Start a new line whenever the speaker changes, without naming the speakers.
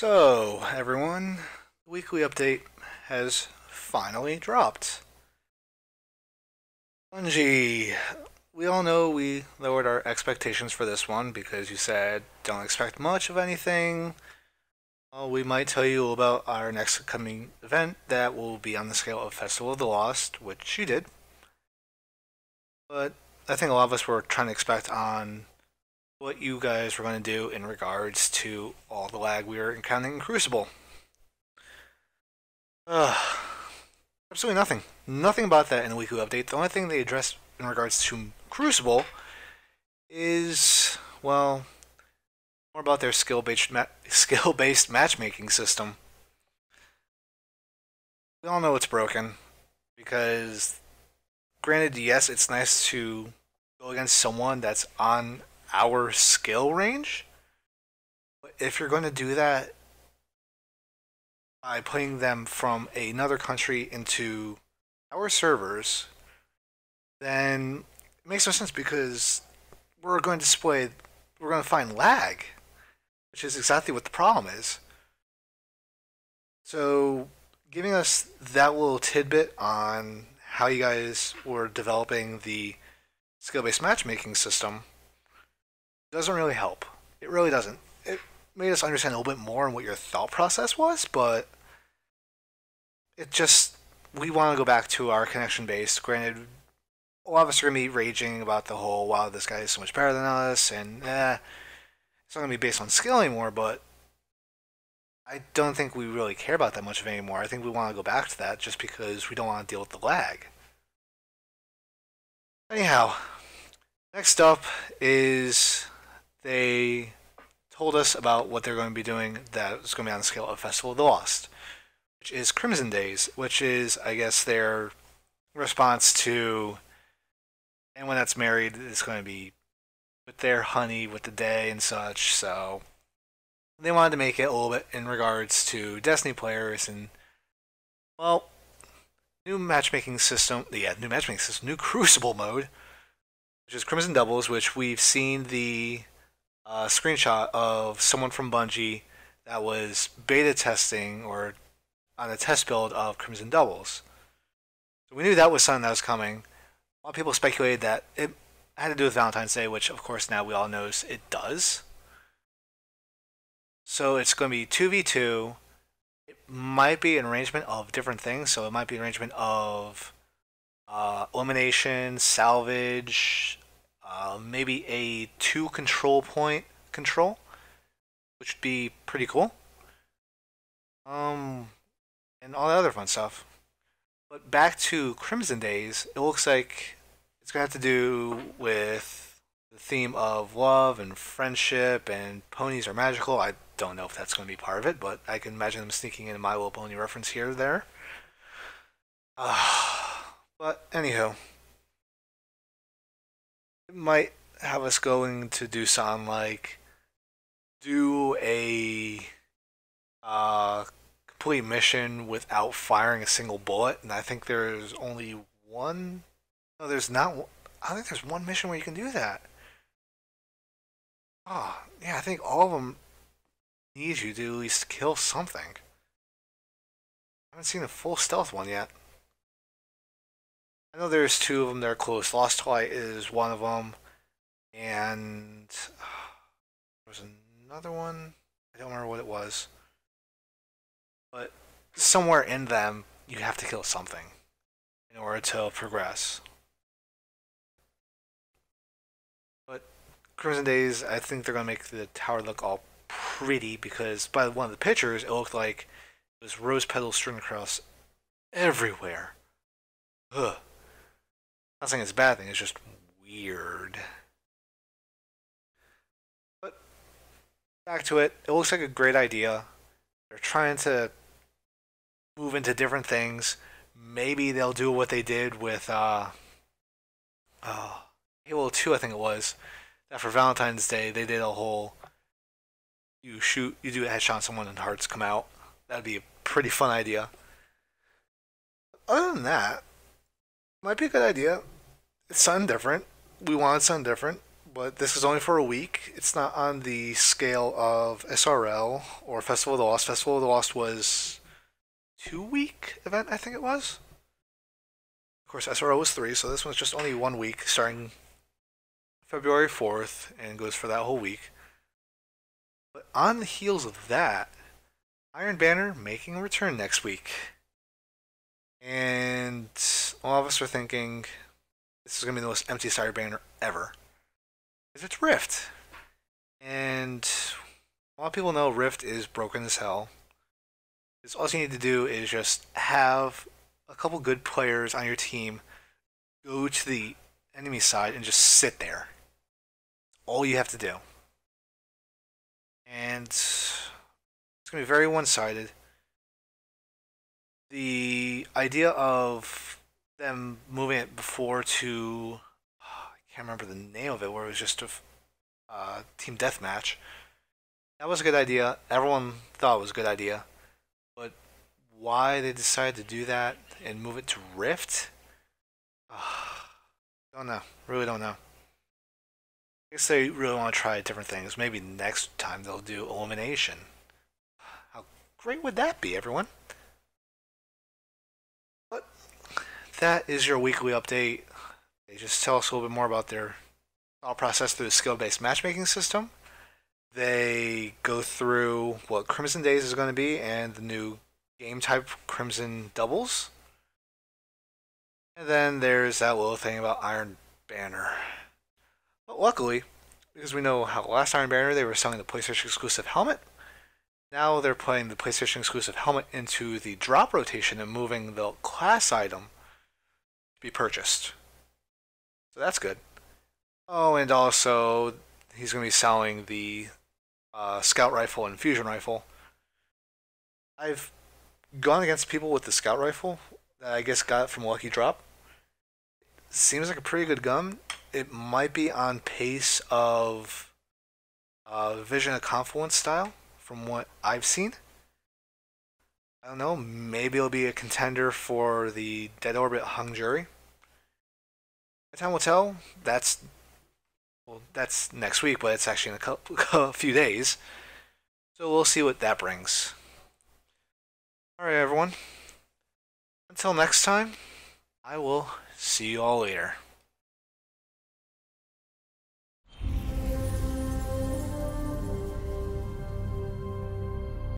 So, everyone, the weekly update has finally dropped. Bungie, we all know we lowered our expectations for this one because you said don't expect much of anything. Well, we might tell you about our next coming event that will be on the scale of Festival of the Lost, which you did. But I think a lot of us were trying to expect on what you guys were going to do in regards to all the lag we were encountering in Crucible. Absolutely nothing. Nothing about that in the weekly update. The only thing they addressed in regards to Crucible is, well, more about their skill-based matchmaking system. We all know it's broken because, granted, yes, it's nice to go against someone that's on our skill range, but if you're going to do that by putting them from another country into our servers, then it makes no sense because we're going to find lag, which is exactly what the problem is. So, giving us that little tidbit on how you guys were developing the skill-based matchmaking system doesn't really help. It really doesn't. It made us understand a little bit more on what your thought process was, but we want to go back to our connection base. Granted, a lot of us are going to be raging about the whole, wow, this guy is so much better than us, and it's not going to be based on skill anymore, but I don't think we really care about that much of it anymore. I think we want to go back to that just because we don't want to deal with the lag. Anyhow, next up is they told us about what they're going to be doing that is going to be on the scale of Festival of the Lost, which is Crimson Days, which is, I guess, their response to anyone that's married is going to be with their honey with the day and such. So they wanted to make it a little bit in regards to Destiny players and, well, new matchmaking system. Yeah, new matchmaking system, new Crucible mode, which is Crimson Doubles, which we've seen the screenshot of someone from Bungie that was beta testing or on a test build of Crimson Doubles. So we knew that was something that was coming. A lot of people speculated that it had to do with Valentine's Day, which of course now we all know it does. So it's going to be 2v2. It might be an arrangement of different things. So it might be an arrangement of elimination, salvage, maybe a 2 control point control, which would be pretty cool. And all the other fun stuff. But back to Crimson Days, it looks like it's going to have to do with the theme of love and friendship and ponies are magical. I don't know if that's going to be part of it, but I can imagine them sneaking in a My Little Pony reference here or there. But anywho, it might have us going to do something like do a complete mission without firing a single bullet, and I think there's only one. No, there's not. I think there's one mission where you can do that. Oh, yeah, I think all of them need you to at least kill something. I haven't seen a full stealth one yet. I know there's two of them that are close. Lost Light is one of them, and there was another one. I don't remember what it was. But somewhere in them, you have to kill something in order to progress. But Crimson Days, I think they're going to make the tower look all pretty because by one of the pictures, it looked like it was rose petals strewn across everywhere. Ugh. Not saying it's a bad thing, it's just weird. But back to it, it looks like a great idea. They're trying to move into different things. Maybe they'll do what they did with Halo 2, I think it was. That for Valentine's Day they did a whole you do a headshot on someone and hearts come out. That'd be a pretty fun idea. Other than that, might be a good idea. It's something different. We wanted something different, but this is only for a week. It's not on the scale of SRL or Festival of the Lost. Festival of the Lost was 2 week event, I think it was. Of course, SRL was 3, so this one's just only 1 week, starting February 4th, and goes for that whole week. But on the heels of that, Iron Banner making a return next week. And all of us are thinking this is going to be the most empty Iron Banner ever. Because it's Rift. And a lot of people know Rift is broken as hell. Because all you need to do is just have a couple good players on your team go to the enemy side and just sit there. All you have to do. And it's going to be very one-sided. The idea of them moving it before to, I can't remember the name of it, where it was just a team deathmatch. That was a good idea. Everyone thought it was a good idea. But why they decided to do that and move it to Rift? Don't know. Really don't know. I guess they really want to try different things. Maybe next time they'll do elimination. How great would that be, everyone? But that is your weekly update. They just tell us a little bit more about their thought process through the skill-based matchmaking system. They go through what Crimson Days is going to be and the new game type Crimson Doubles. And then there's that little thing about Iron Banner. But luckily, because we know how last Iron Banner they were selling the PlayStation exclusive helmet, now they're putting the PlayStation exclusive helmet into the drop rotation and moving the class item to be purchased. So that's good. Oh, and also he's going to be selling the scout rifle and fusion rifle. I've gone against people with the scout rifle that I guess got it from Lucky Drop. Seems like a pretty good gun. It might be on pace of Vision of Confluence style from what I've seen. I don't know. Maybe it'll be a contender for the Dead Orbit Hung Jury. Time will tell. That's next week, but it's actually in a few days. So we'll see what that brings. Alright, everyone. Until next time, I will see you all later.